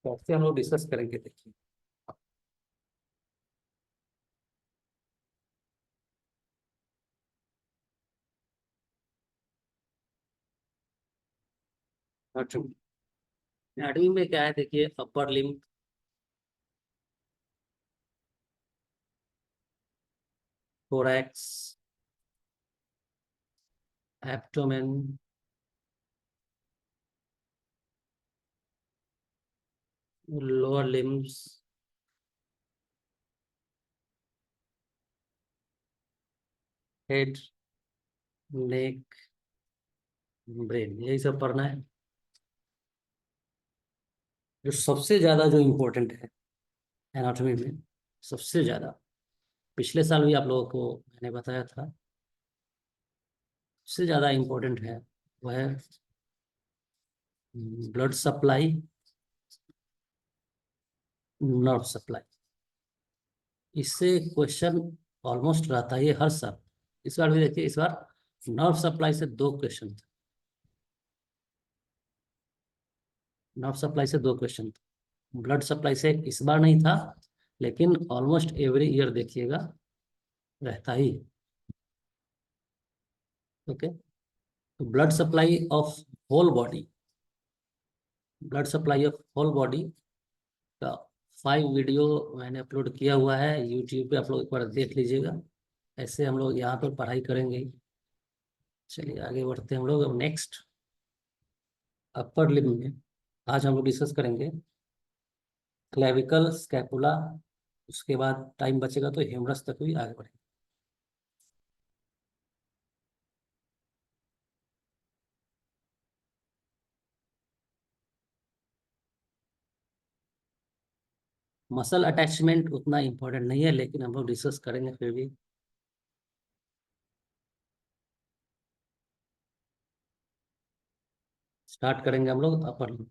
कैसे हम लोग डिस्कस करेंगे, देखिए। अच्छा, एनाटॉमी में क्या है, देखिए। Upper limb, thorax, abdomen, lower limbs, head, neck, brain, यही सब पढ़ना है। जो सबसे ज्यादा जो इम्पोर्टेंट है एनाटॉमी में, सबसे ज्यादा, पिछले साल भी आप लोगों को मैंने बताया था, सबसे ज्यादा इम्पोर्टेंट है वह है ब्लड सप्लाई, नर्व सप्लाई। इससे क्वेश्चन ऑलमोस्ट रहता ही है हर साल। इस बार भी देखिए, इस बार नर्व सप्लाई से दो क्वेश्चन थे। नर्व सप्लाई से दो क्वेश्चन थे, ब्लड सप्लाई से इस बार नहीं था, लेकिन ऑलमोस्ट एवरी ईयर देखिएगा रहता ही है। ओके, तो blood supply of whole body, blood supply of whole body का 5 वीडियो मैंने अपलोड किया हुआ है यूट्यूब पे, आप लोग एक बार देख लीजिएगा। ऐसे हम लोग यहाँ पर पढ़ाई करेंगे ही। चलिए आगे बढ़ते हैं हम लोग। अब नेक्स्ट, अपर लिम्ब में आज हम लोग डिस्कस करेंगे क्लेविकल, स्कैपुला। उसके बाद टाइम बचेगा तो हेमरस तक भी आगे बढ़ेंगे। मसल अटैचमेंट उतना इम्पोर्टेंट नहीं है, लेकिन हम लोग डिस्कस करेंगे फिर भी। स्टार्ट करेंगे हम लोग अपर लिम्ब।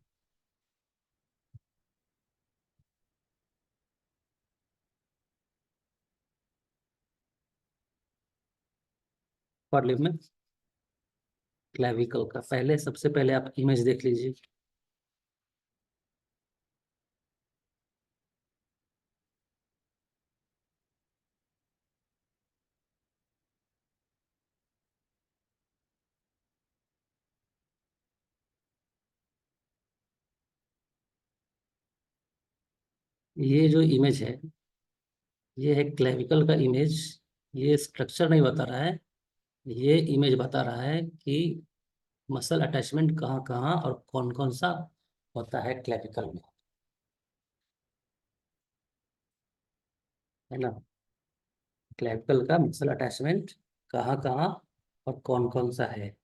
अपर लिम्ब में क्लेविकल का पहले, सबसे पहले आप इमेज देख लीजिए। ये जो इमेज है, ये है क्लेविकल का इमेज। ये स्ट्रक्चर नहीं बता रहा है, ये इमेज बता रहा है कि मसल अटैचमेंट कहाँ कहाँ और कौन कौन सा होता है क्लेविकल में, है ना। क्लेविकल का मसल अटैचमेंट कहाँ कहाँ और कौन कौन सा है।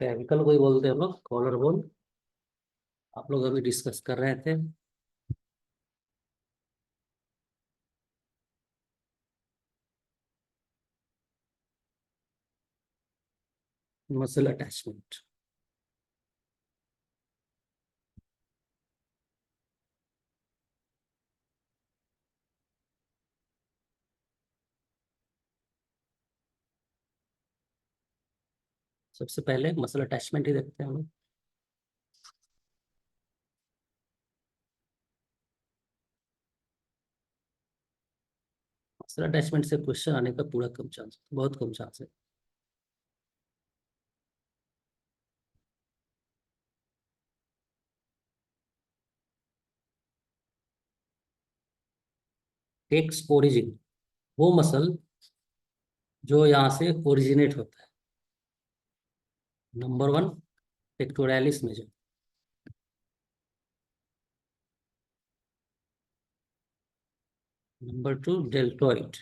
क्लेविकल को ही बोलते हैं हम लोग कॉलर बोन। आप लोग अभी डिस्कस कर रहे थे मसल अटैचमेंट। सबसे पहले मसल अटैचमेंट ही देखते हैं हम लोग। मसल अटैचमेंट से क्वेश्चन आने का पूरा कम चांस, बहुत कम चांस है। टेक्स ओरिजिन, वो मसल जो यहाँ से ओरिजिनेट होता है। Number one, pectoralis major. Number two, deltoid.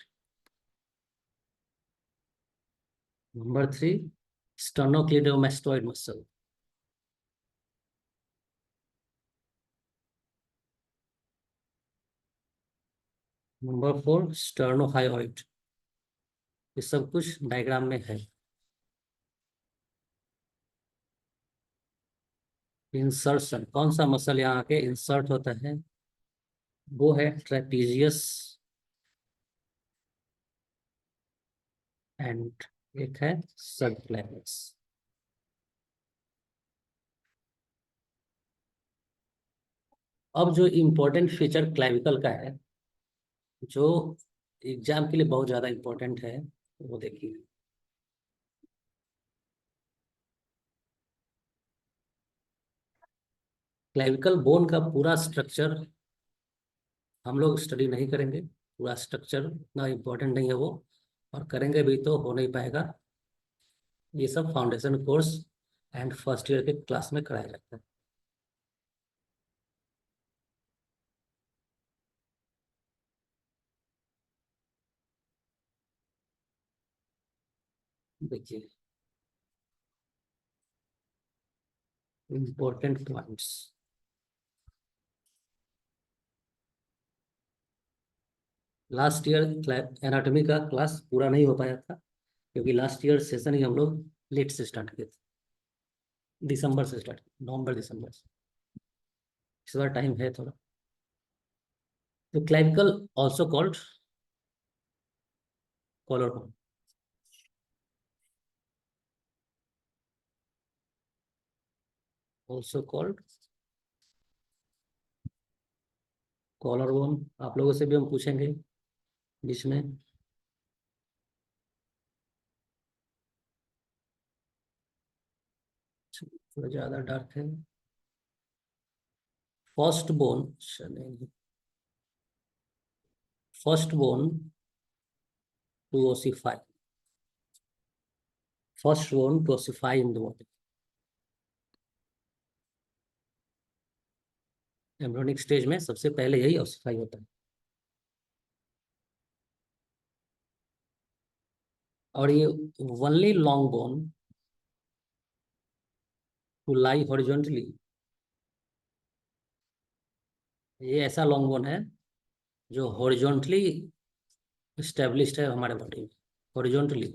Number three, sternocleidomastoid muscle. Number four, sternohyoid. ये सब कुछ डायग्राम में है। इंसर्शन, कौन सा मसल यहाँ के इंसर्ट होता है, वो है ट्रेपीजियस एंड एक है सबक्लेवियस। अब जो इम्पोर्टेंट फीचर क्लेविकल का है, जो एग्जाम के लिए बहुत ज्यादा इम्पोर्टेंट है, वो देखिए। क्लेविकल बोन का पूरा स्ट्रक्चर हम लोग स्टडी नहीं करेंगे, पूरा स्ट्रक्चर उतना इम्पोर्टेंट नहीं है वो, और करेंगे भी तो हो नहीं पाएगा। ये सब foundation course and first year के क्लास में कराया जाता है। देखिए important points. Last year anatomy का क्लास पूरा नहीं हो पाया था, क्योंकि लास्ट ईयर सेशन ही हम लोग लेट से स्टार्ट किए थे, दिसंबर से स्टार्ट, नवंबर दिसंबर से। इस बार टाइम है थोड़ा। तो clavicle also called collar bone. Also called collar bone. आप लोगों से भी हम पूछेंगे बीच में। थोड़ा ज्यादा डार्क है। First bone, first bone to ossify, first bone to ossify in the body. Embryonic stage में सबसे पहले यही ओसिफाई होता है। और ये only long bone to lie horizontally. ये ऐसा लॉन्ग बोन है जो हॉरिजॉन्टली स्टेब्लिश्ड है हमारे बॉडी में, हॉरिजॉन्टली।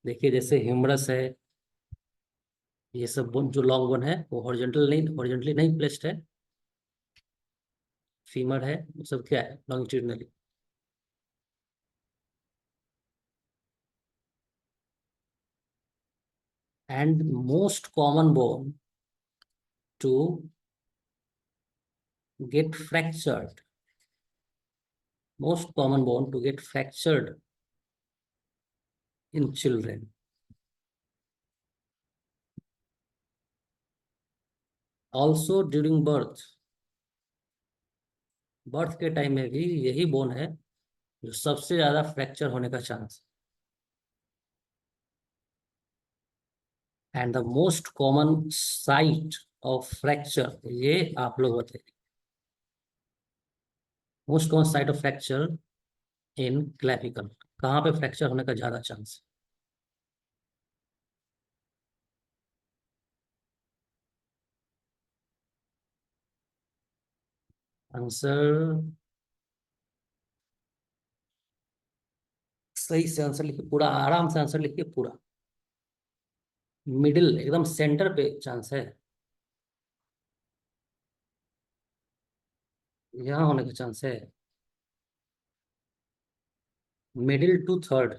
देखिए जैसे ह्यूमरस है, ये सब बोन जो लॉन्ग बोन है वो हॉरिजॉन्टली नहीं प्लेस्ड है। फीमर है, वो सब क्या है, longitudinally. And most common bone to get fractured, most common bone to get fractured in children. Also during birth, birth के टाइम में भी यही बोन है जो सबसे ज्यादा फ्रैक्चर होने का chance. And the most common site of fracture, ये आप लोग बताइए। Most common site of fracture in clavicle, कहाँ पे फ्रैक्चर होने का ज्यादा चांस। आंसर सही से आंसर लिखिए, पूरा आराम से आंसर लिखिए पूरा। मिडिल एकदम सेंटर पे चांस है, यहाँ होने का चांस है। Middle two third,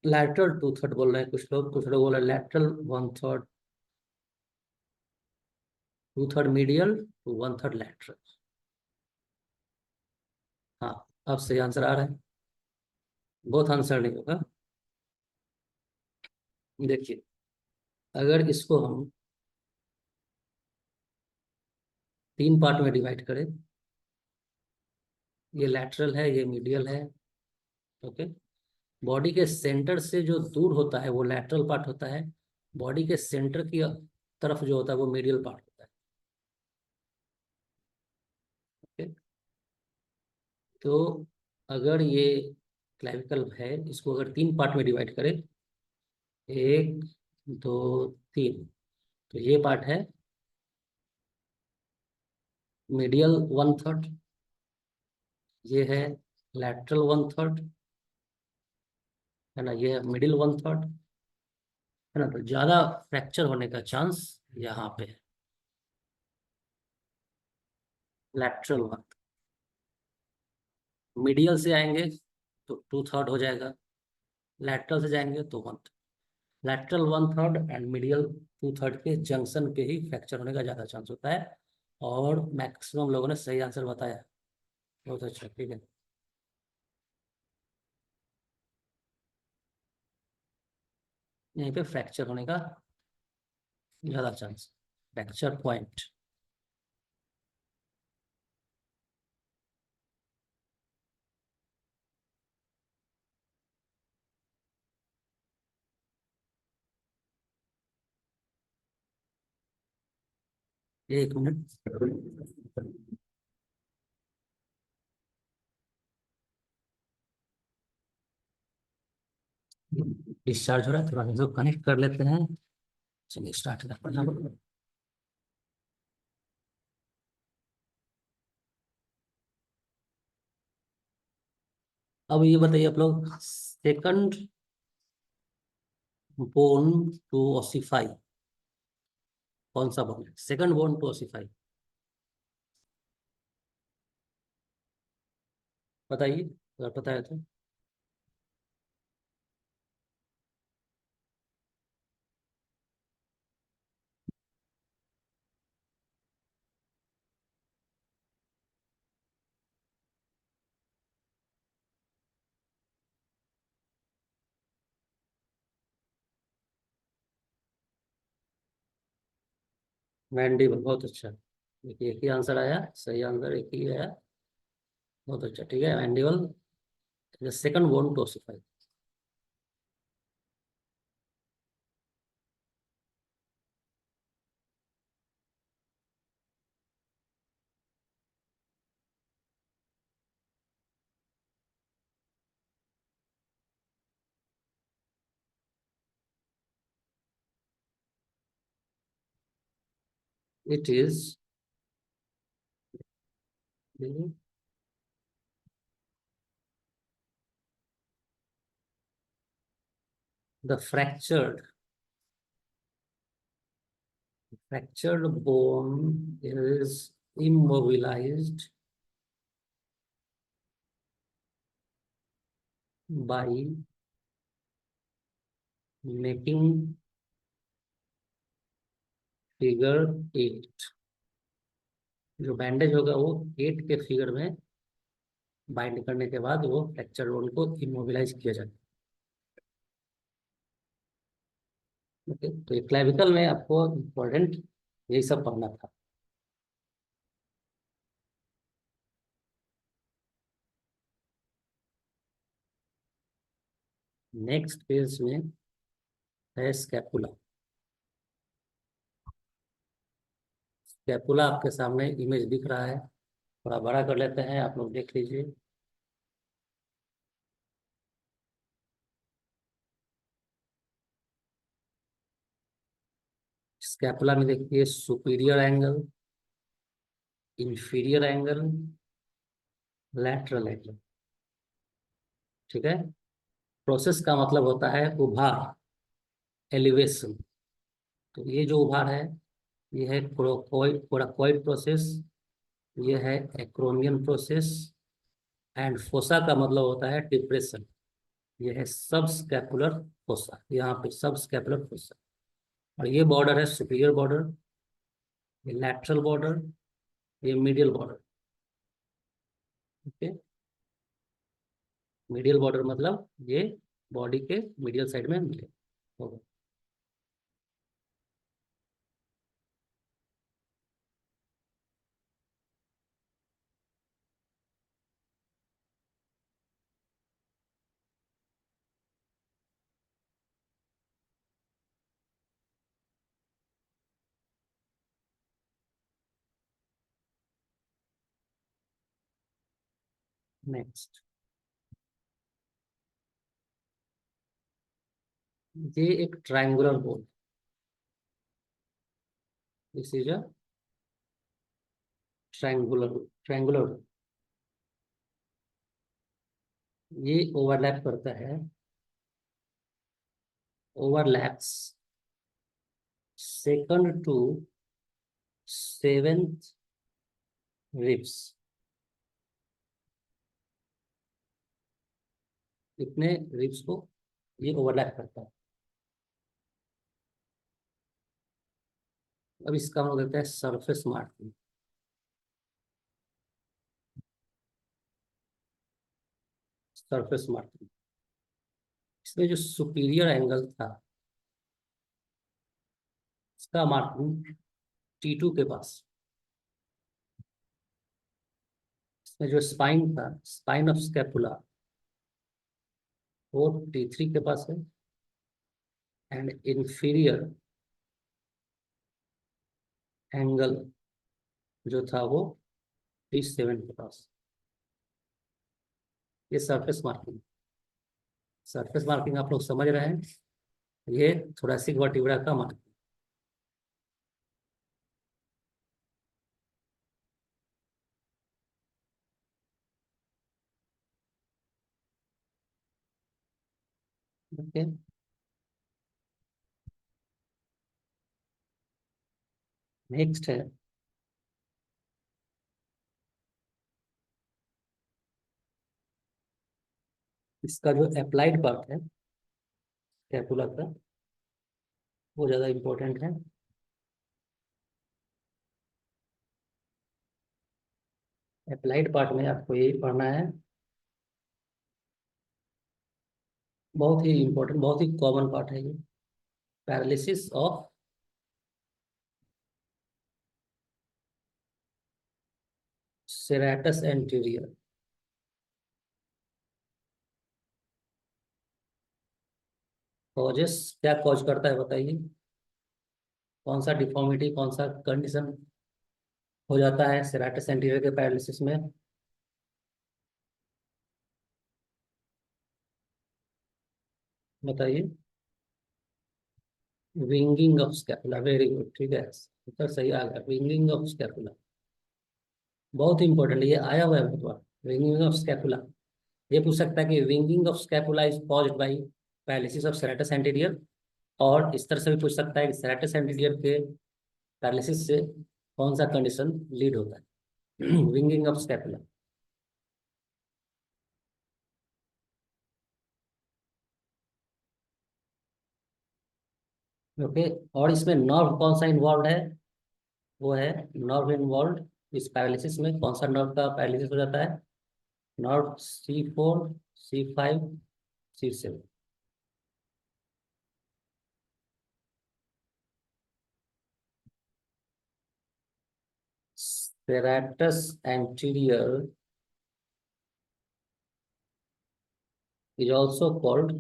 lateral two third बोल रहे हैं कुछ लोग बोल रहे हैं lateral one third, two third medial two one third lateral. हाँ, अब सही आंसर आ रहा है। बहुत आंसर नहीं होगा। देखिए अगर इसको हम तीन पार्ट में डिवाइड करें, ये लैटरल है, ये मीडियल है, ओके। बॉडी के सेंटर से जो दूर होता है वो लैटरल पार्ट होता है, बॉडी के सेंटर की तरफ जो होता है वो मीडियल पार्ट होता है, ओके। तो अगर ये क्लैविकल है, इसको अगर तीन पार्ट में डिवाइड करें, एक, दो, तीन, तो ये पार्ट है मीडियल वन थर्ड, ये है लैटरल वन थर्ड, है ना, ये है मिडिल वन थर्ड, है ना। तो ज्यादा फ्रैक्चर होने का चांस यहाँ पे है, लैटरल वन। मीडियल से आएंगे तो 2/3 हो जाएगा। लैटरल से जाएंगे तो 1, लैटरल 1/3 एंड मीडियल 2/3 के जंक्शन पे ही फ्रैक्चर होने का ज़्यादा चांस होता है। और मैक्सिमम लोगों ने सही आंसर बताया। बहुत अच्छा, ठीक है। यहीं पे फ्रैक्चर होने का ज़्यादा चांस, फ्रैक्चर पॉइंट। एक मिनट, डिस्चार्ज हो रहा है, थोड़ा इसको कनेक्ट कर लेते हैं। चलिए स्टार्ट करते हैं। अब ये बताइए आप लोग, सेकंड बोन टू ओसिफाई कौन सा बोन है? सेकंड बोन टू ओसिफाई, बताइए अगर पता है तो। मैंडिबल, बहुत अच्छा। देखिए एक ही आंसर आया, सही आंसर एक ही आया। बहुत अच्छा, ठीक है, mandible second bone to ossify. It is the fractured bone is immobilized by making figure 8। जो बैंडेज होगा वो 8 के फिगर में बाइंड करने के बाद वो फ्रैक्चर बोन को इमोबिलाइज किया जाता है। ओके, तो ये क्लेविकल में आपको इम्पोर्टेंट यही सब पढ़ना था। नेक्स्ट पेज में है स्कैपुला। स्कैपुला आपके सामने इमेज दिख रहा है, थोड़ा बड़ा कर लेते हैं, आप लोग देख लीजिए। स्कैपुला में देखिए superior angle, inferior angle, lateral angle, ठीक है। प्रोसेस का मतलब होता है उभार, एलिवेशन। तो ये जो उभार है ये है कोराकोइड कोराकोइड प्रोसेस, ये है एक्रोमियन प्रोसेस। एंड फोसा का मतलब होता है डिप्रेशन, ये है सब स्कैपुलर फोसा, यहाँ पे सब स्कैपुलर फोसा। और ये बॉर्डर है सुपीरियर बॉर्डर, ये लैटरल बॉर्डर, ये medial border. Okay, medial border मतलब ये बॉडी के मीडियल साइड में मिले होगा। नेक्स्ट, ये एक triangular bone, this is a triangular triangular. ये ओवरलैप करता है, overlaps second to seventh ribs. इतने रिब्स को ये ओवरलैप करता है। अब इसका हम लोग देखते हैं सरफेस मार्किंग। सरफेस मार्किंग, इसमें जो सुपीरियर एंगल था इसका मार्किंग T2 के पास। इसमें जो स्पाइन था, स्पाइन ऑफ स्कैपुला, वो T3 के पास है। एंड इंफीरियर एंगल जो था वो T7 के पास। ये सरफेस मार्किंग। सरफेस मार्किंग आप लोग समझ रहे हैं, ये थोरैसिक वर्टिब्रा का मार्किंग। ओके, नेक्स्ट है इसका जो अप्लाइड पार्ट है स्कैपुला का, वो ज़्यादा इम्पोर्टेंट है। अप्लाइड पार्ट में आपको यही पढ़ना है, बहुत ही इम्पोर्टेंट, बहुत ही कॉमन पार्ट है ये। Paralysis of serratus anterior. Causes, क्या कॉज करता है बताइए? कौन सा डिफॉर्मिटी, कौन सा कंडीशन हो जाता है सेरेटस एंटीरियर के पैरालिसिस में? बताइए। Winging of scapula, very good, ठीक है, उत्तर सही आ गया। विंगिंग ऑफ स्कैपुला बहुत इंपॉर्टेंट, ये आया हुआ है बहुत बार। विंगिंग ऑफ स्कैपुला, ये पूछ सकता है कि winging of scapula is caused by paralysis of serratus anterior. और इस तरह से भी पूछ सकता है कि सेरेटस एंटीरियर के पैरालिसिस से कौन सा कंडीशन लीड होता है? Winging of scapula. ओके, और इसमें नर्व कौन सा इन्वॉल्व है? वो है नर्व इन्वॉल्व इस पैरालिसिस में। कौन सा नर्व का पैरालिसिस हो जाता है? Nerve C4, C5, C7। serratus anterior is also called,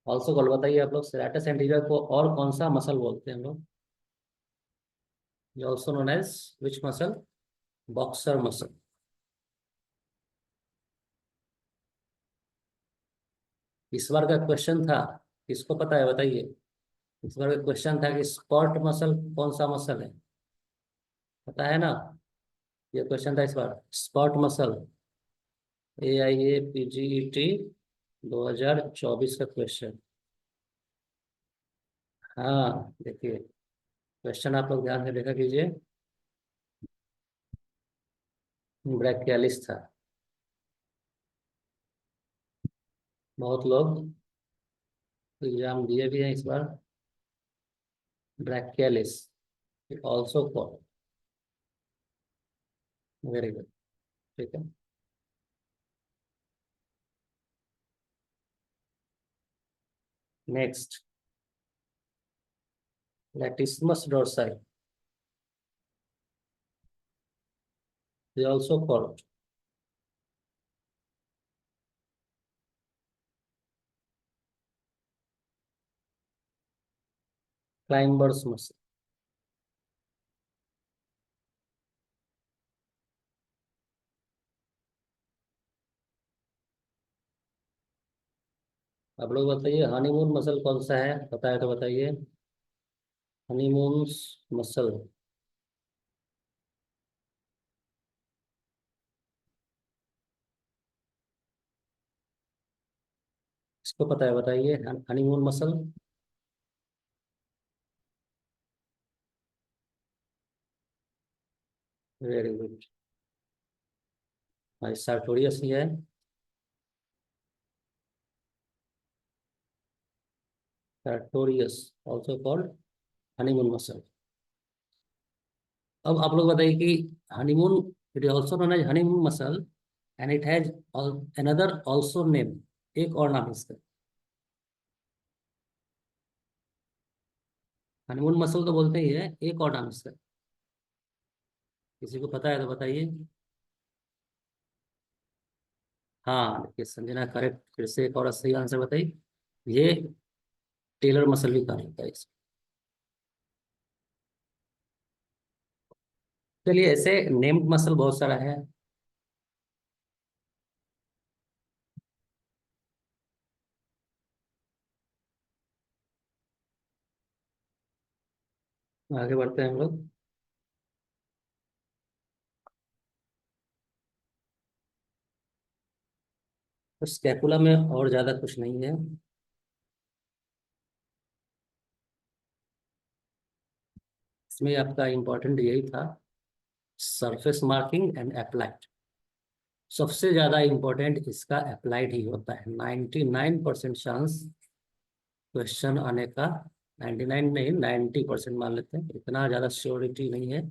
also called, बताइए आप लोग serratus anterior को और कौन सा मसल बोलते हैं हम लोग? Also known as which muscle? Boxer muscle. इस बार का क्वेश्चन था, किसको पता है बताइए? इस बार का क्वेश्चन था कि स्क्वाट मसल कौन सा मसल है, पता है ना? ये क्वेश्चन था इस बार, स्क्वाट मसल। AIA PGET 2024 का क्वेश्चन। हाँ देखिए, क्वेश्चन आप लोग ध्यान से देखा कीजिए। ब्रैकियालिस था। बहुत लोग एग्जाम दिए भी हैं इस बार। Brachialis also called. Very good, ठीक है। Next, latissimus dorsi is also called climber's muscle. आप लोग बताइए हनीमून मसल कौन सा है, पता है तो बताइए। Honeymoon muscle. इसको पता है बताइए, honeymoon muscle. Very good. Sartorius ही है। Sartorius also called honeymoon muscle. अब आप लोग बताइए कि honeymoon, it is also known as honeymoon muscle and it has another also name, एक और नाम है इसका। हनीमून मसल तो बोलते ही है, एक और नाम है इसका। किसी को पता है तो बताइए। हाँ देखिए, संजना करेक्ट, फिर से एक और सही आंसर बताइए। ये टेलर मसल भी कहा जाता है इसको। चलिए, ऐसे नेम्ड मसल बहुत सारा है। आगे बढ़ते हैं हम लोग। तो स्कैपुला में और ज्यादा कुछ नहीं है। इसमें आपका इम्पोर्टेंट यही था, सरफेस मार्किंग एंड अप्लाइड। सबसे ज्यादा इम्पोर्टेंट इसका अप्लाइड ही होता है। 99% चांस क्वेश्चन आने का, 99 नहीं 90% मान लेते हैं, इतना ज्यादा श्योरिटी नहीं है।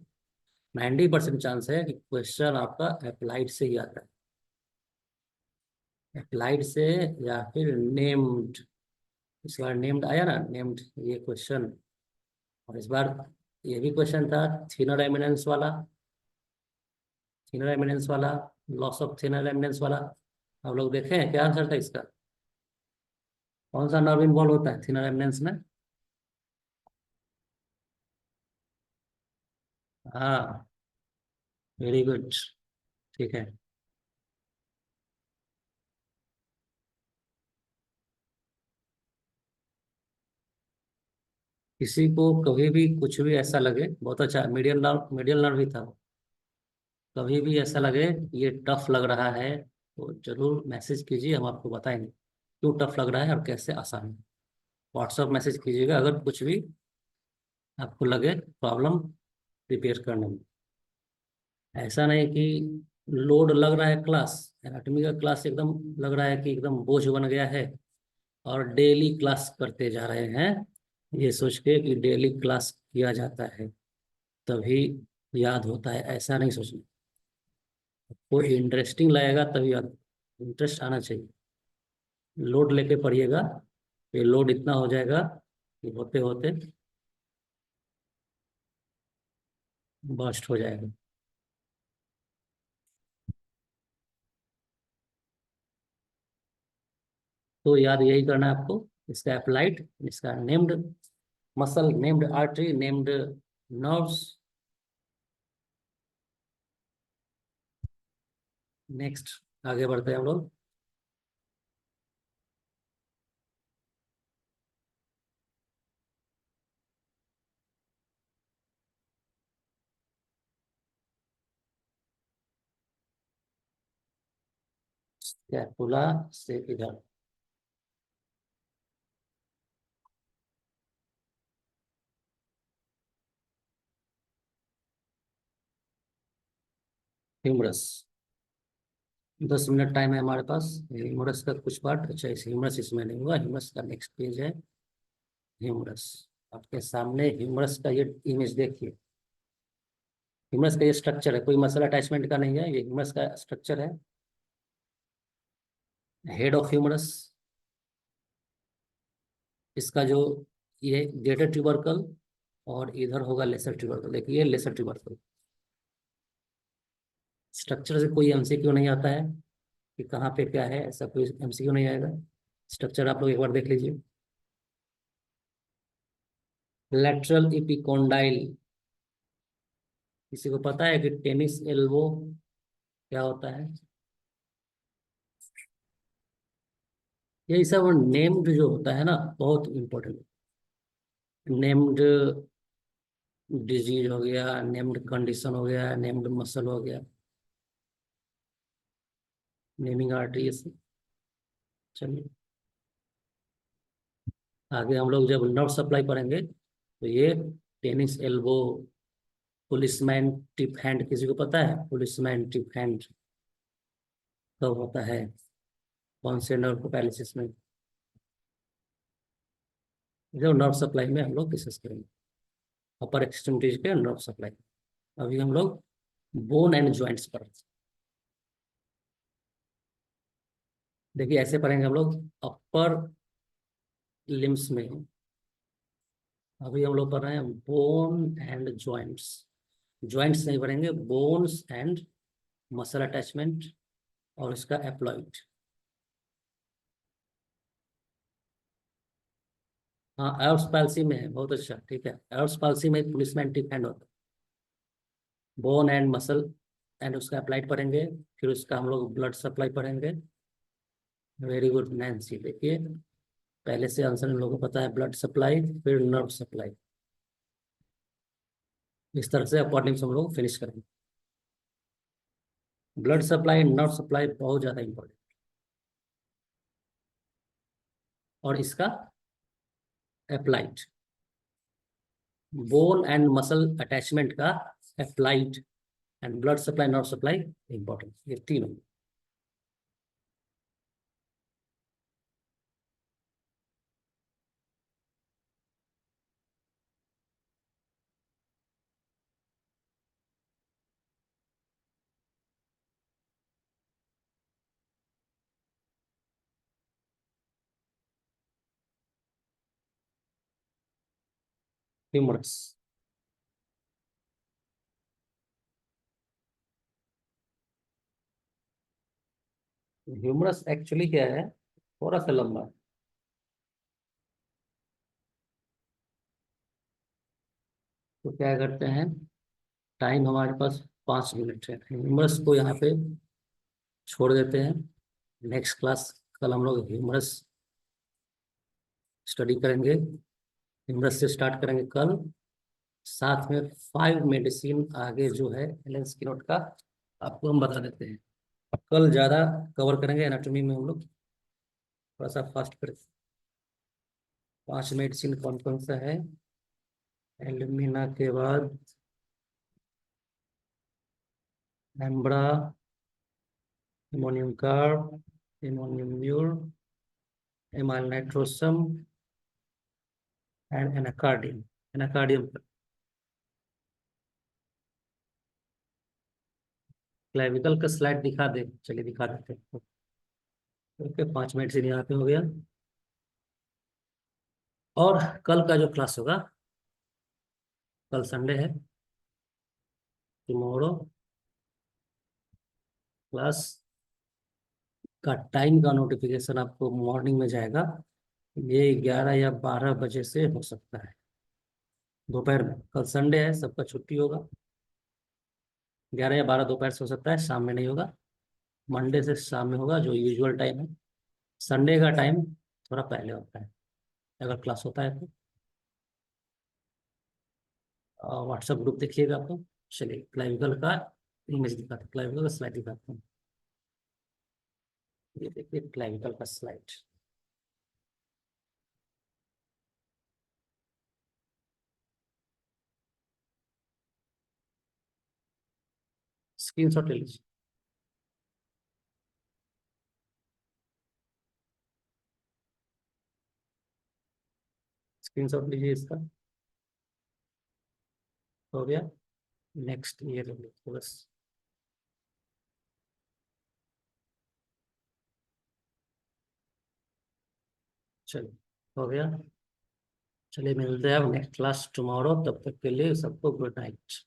90% चांस है कि क्वेश्चन आपका अप्लाइड से ही आता है, अप्लाइड से या फिर नेम्ड। इस बार नेम्ड आया ना, नेम्ड ये क्वेश्चन। और इस बार ये भी क्वेश्चन था थिनर एमिनेंस वाला, थिनर एमिनेंस वाला, लॉस ऑफ थिनर एमिनेंस वाला। आप लोग देखे हैं क्या आंसर था इसका? कौन सा नर्व इन्वॉल्व होता है थिनर एमिनेंस में? हाँ, वेरी गुड। ठीक है। किसी को कभी भी कुछ भी ऐसा लगे, बहुत अच्छा मीडियल नर्व ही था, कभी भी ऐसा लगे कि ये टफ लग रहा है तो जरूर मैसेज कीजिए, हम आपको बताएंगे क्यों टफ लग रहा है और कैसे आसान है। व्हाट्सअप मैसेज कीजिएगा अगर कुछ भी आपको लगे प्रॉब्लम प्रिपेयर करने में। ऐसा नहीं कि लोड लग रहा है, क्लास एनाटॉमी का क्लास एकदम लग रहा है कि एकदम बोझ बन गया है और डेली क्लास करते जा रहे हैं, ये सोच के कि डेली क्लास किया जाता है तभी याद होता है, ऐसा नहीं सोचना। वो इंटरेस्टिंग लगेगा तभी याद, इंटरेस्ट आना चाहिए। लोड लेके पढ़िएगा, ये लोड इतना हो जाएगा कि होते होते बर्स्ट हो जाएगा। तो याद यही करना है आपको, इसका अप्लाइड, इसका named muscle, named artery, named nerves. Next, आगे बढ़ते हैं हम लोग। स्कैपुला से इधर, ह्यूमरस। 10 मिनट टाइम है हमारे पास। ह्यूमरस का कुछ पार्ट, अच्छा इस ह्यूमरस इसमें नहीं हुआ, ह्यूमरस का नेक्स्ट पेज है। ह्यूमरस, आपके सामने ह्यूमरस का ये इमेज देखिए। ह्यूमरस का ये स्ट्रक्चर है, कोई मसल अटैचमेंट का नहीं है, ये ह्यूमरस का स्ट्रक्चर है। हेड ऑफ ह्यूमरस, इसका जो ये ग्रेटर ट्यूबरकल और इधर होगा लेसर ट्यूबरकल। देखिए लेसर ट्यूबरकल। स्ट्रक्चर से कोई एमसीक्यू नहीं आता है कि कहाँ पे क्या है, ऐसा कोई एमसीक्यू नहीं आएगा। स्ट्रक्चर आप लोग एक बार देख लीजिए। लेटरल इपिकोंडाइल, किसी को पता है कि टेनिस एल्बो क्या होता है? यही सब नेम्ड जो होता है ना, बहुत इंपॉर्टेंट। नेम्ड डिजीज हो गया, नेम्ड कंडीशन हो गया, नेम्ड मसल हो गया, नेमिंग आर्टरी। चलिए, आगे हम लोग जब नर्व सप्लाई पढ़ेंगे तो ये tennis elbow, policeman tip hand, किसी को पता है पुलिसमैन टिप हैंड? कब होता है, कौन से नर्व को पैरालिसिस में, जो नर्व सप्लाई में हम लोग डिस्कस करेंगे, अपर एक्सट्रीमिटीज के नर्व सप्लाई। अभी हम लोग बोन एंड जॉइंट्स पर, देखिए ऐसे पढ़ेंगे हम लोग अपर लिम्स में। अभी हम लोग पढ़ रहे हैं बोन एंड जॉइंट्स, जॉइंट्स नहीं पढ़ेंगे, बोन्स एंड मसल अटैचमेंट और इसका एप्लॉइड। हाँ एर्ब्स पाल्सी में है, बहुत अच्छा, ठीक है। एर्ब्स पाल्सी में पुलिसमैन टिप हैंड होता है, बोन एंड मसल एंड उसका अप्लाइड पढ़ेंगे, फिर उसका हम लोग ब्लड सप्लाई पढ़ेंगे। वेरी गुड नैन्सी, देखिए पहले से आंसर इन लोगों को पता है, ब्लड सप्लाई फिर नर्व सप्लाई। इस तरह से अकॉर्डिंग से हम लोग फिनिश करेंगे। ब्लड सप्लाई नर्व सप्लाई बहुत ज़्यादा इंपॉर्टेंट, और इसका applied, bone and muscle attachment का applied, and blood supply nerve supply important, ये तीनों। ह्यूमरस, ह्यूमरस एक्चुअली क्या है, थोड़ा सा लंबा है। तो क्या करते हैं, टाइम हमारे पास 5 मिनट है, ह्यूमरस को यहाँ पे छोड़ देते हैं। नेक्स्ट क्लास कल हम लोग ह्यूमरस स्टडी करेंगे, ह्यूमरस से स्टार्ट करेंगे कल। साथ में 5 मेडिसिन आगे जो है एलन स्किनोट का, आपको हम बता देते हैं। कल ज़्यादा कवर करेंगे एनाटॉमी में हम लोग, थोड़ा सा फास्ट करें। 5 मेडिसिन कौन कौन सा है, एल्यूमिना के बाद ambra, ammonium carb, ammonium mur, amyl nitrosum and anacardium. Anacardium clavicle का स्लाइड दिखा दे, चलिए दिखा देते हैं। ओके, 5 मिनट से यहाँ पे हो गया। और कल का जो क्लास होगा, कल संडे है, टुमारो क्लास का टाइम का नोटिफिकेशन आपको मॉर्निंग में जाएगा। ये 11 या 12 बजे से हो सकता है, दोपहर में। कल संडे है, सबका छुट्टी होगा। 11 या 12 दोपहर से हो सकता है, शाम में नहीं होगा। मंडे से शाम में होगा जो यूजुअल टाइम है। संडे का टाइम थोड़ा पहले होता है अगर क्लास होता है तो। व्हाट्सएप ग्रुप देखिएगा आप तो। चलिए क्लाविकल का इमेज दिखाते हैं, क्लाविकल का स्लाइड दिखाते हैं। ये देखिए क्लाविकल का स्लाइड, स्क्रीन शॉट ले लीजिए। स्क्रीन शॉट लीजिए इसका, हो गया। नेक्स्ट ईयर बस। चलिए हो गया। चलिए मिलते हैं अब नेक्स्ट क्लास टुमारो, तब तक के लिए सबको गुड नाइट।